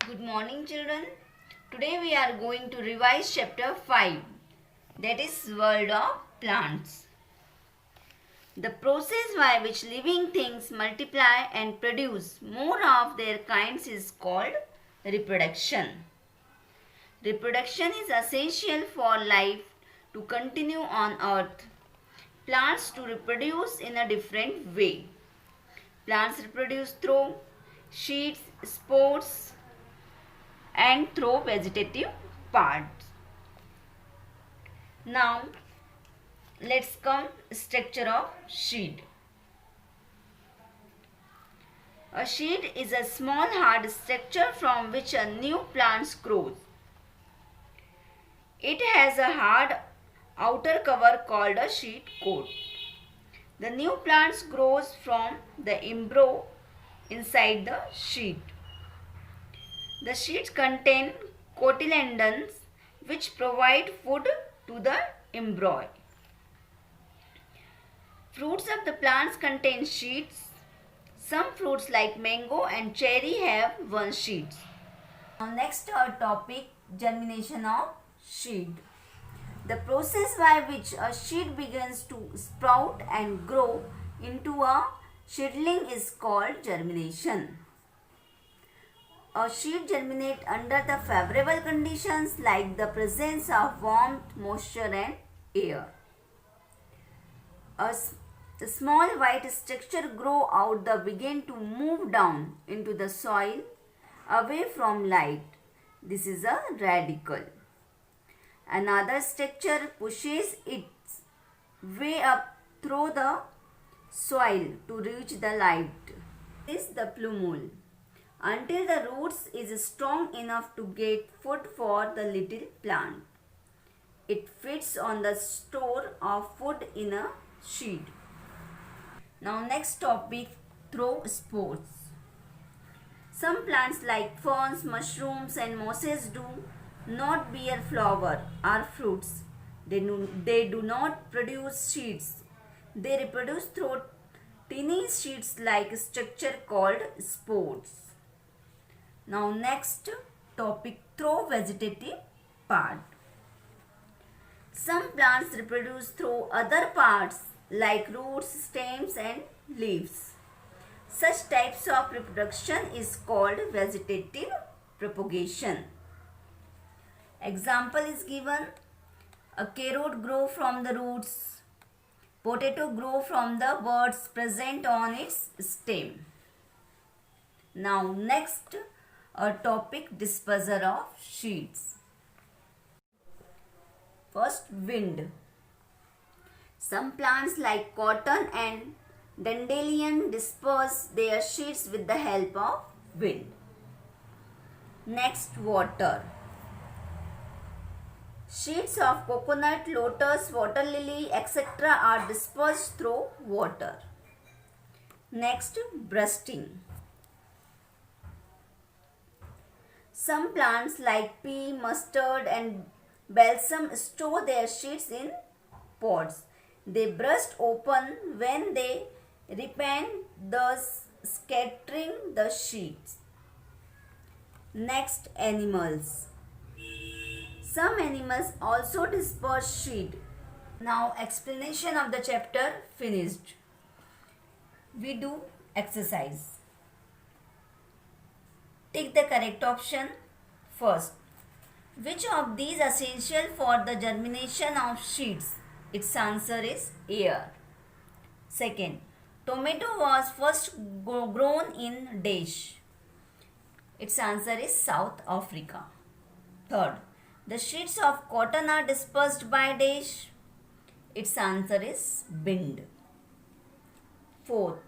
Good morning, children. Today we are going to revise chapter 5, that is World of Plants. The process by which living things multiply and produce more of their kinds is called reproduction. Reproduction is essential for life to continue on earth. Plants to reproduce in a different way. Plants reproduce through seeds, spores, and through vegetative parts. Now let's come structure of seed. A seed is a small hard structure from which a new plant grows. It has a hard outer cover called a seed coat. The new plant grows from the embryo inside the seed. The seeds contain cotyledons which provide food to the embryo. Fruits of the plants contain seeds. Some fruits like mango and cherry have one seed. Now next our topic, germination of seed. The process by which a seed begins to sprout and grow into a seedling is called germination. A seed germinates under the favorable conditions like the presence of warmth, moisture and air. A small white structure grow out the begin to move down into the soil away from light. This is a radicle. Another structure pushes its way up through the soil to reach the light. This is the plumule. Until the roots is strong enough to get food for the little plant. It feeds on the store of food in a seed. Now next topic, through spores. Some plants like ferns, mushrooms and mosses do not bear flower or fruits. They do not produce seeds. They reproduce through tiny seeds-like structure called spores. Now next topic, through vegetative part. Some plants reproduce through other parts like roots, stems and leaves. Such types of reproduction is called vegetative propagation. Example is given. A carrot grow from the roots. Potato grow from the buds present on its stem. Now next, a topic, disperser of seeds. First, wind. Some plants like cotton and dandelion disperse their seeds with the help of wind. Next, water. Seeds of coconut, lotus, water lily, etc. are dispersed through water. Next, bursting. Some plants like pea, mustard and balsam store their seeds in pods. They burst open when they ripen, thus scattering the seeds. Next, animals. Some animals also disperse seed. Now explanation of the chapter finished. We do exercise. Take the correct option. First, which of these essential for the germination of seeds? Its answer is air. Second, tomato was first grown in dash. Its answer is South Africa. Third, the seeds of cotton are dispersed by dash. Its answer is Bind. Fourth,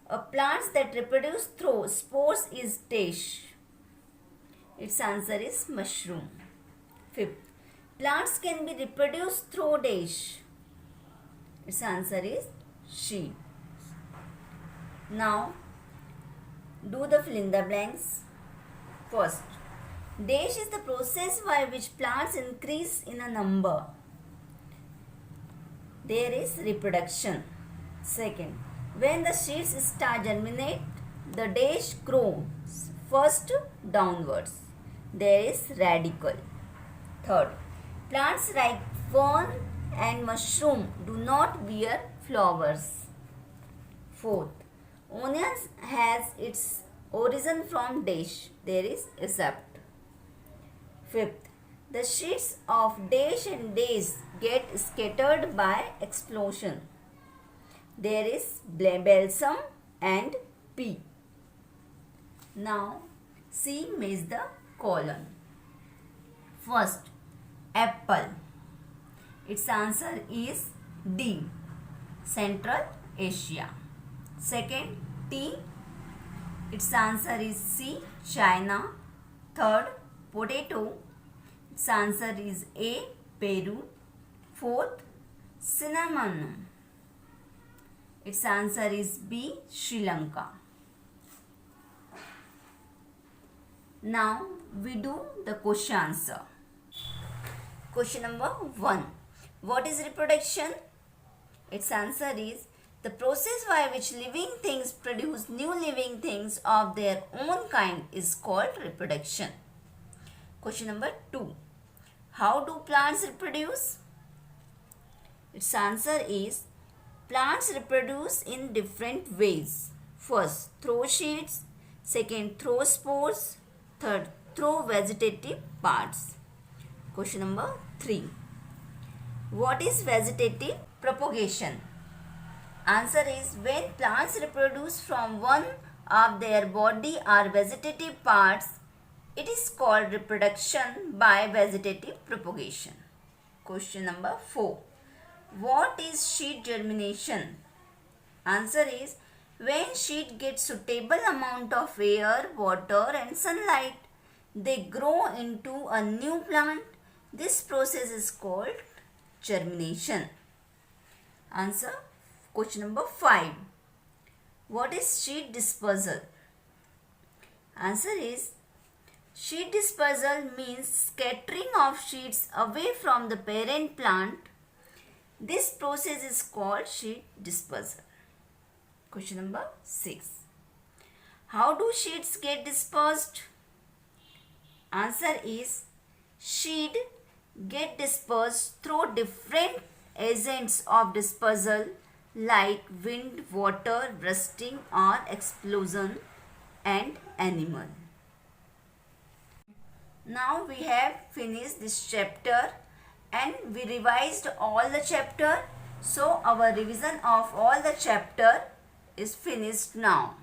a plants that reproduce through spores is dash. Its answer is mushroom. Fifth, plants can be reproduced through dash. Its answer is seed. Now, do the fill in the blanks. First, dash is the process by which plants increase in a number. There is reproduction. Second, when the seeds start germinate, the dash grows First, downwards. There is radicle. Third, plants like fern and mushroom do not bear flowers. Fourth, onions has its origin from dash. There is accept. Fifth, the sheets of dash and dash get scattered by explosion. There is balsam and pea. Now, C is the colon. First, apple. Its answer is D, Central Asia. Second, tea. Its answer is C, China. Third, potato. Its answer is A, Peru. Fourth, cinnamon. Its answer is B, Sri Lanka. Now we do the question answer. Question number 1. What is reproduction? Its answer is the process by which living things produce new living things of their own kind is called reproduction. Question number 2. How do plants reproduce? Its answer is plants reproduce in different ways. First, through seeds. Second, through spores. Third, through vegetative parts. Question number 3. What is vegetative propagation? Answer is when plants reproduce from one of their body or vegetative parts, it is called reproduction by vegetative propagation. Question number 4. What is seed germination? Answer is when seed gets suitable amount of air, water and sunlight, they grow into a new plant. This process is called germination. Answer question number 5. What is seed dispersal? Answer is seed dispersal means scattering of seeds away from the parent plant. This process is called seed dispersal. Question number 6. How do seeds get dispersed? Answer is seed get dispersed through different agents of dispersal like wind, water, rusting or explosion and animal. Now we have finished this chapter and we revised all the chapter. So our revision of all the chapter is finished now.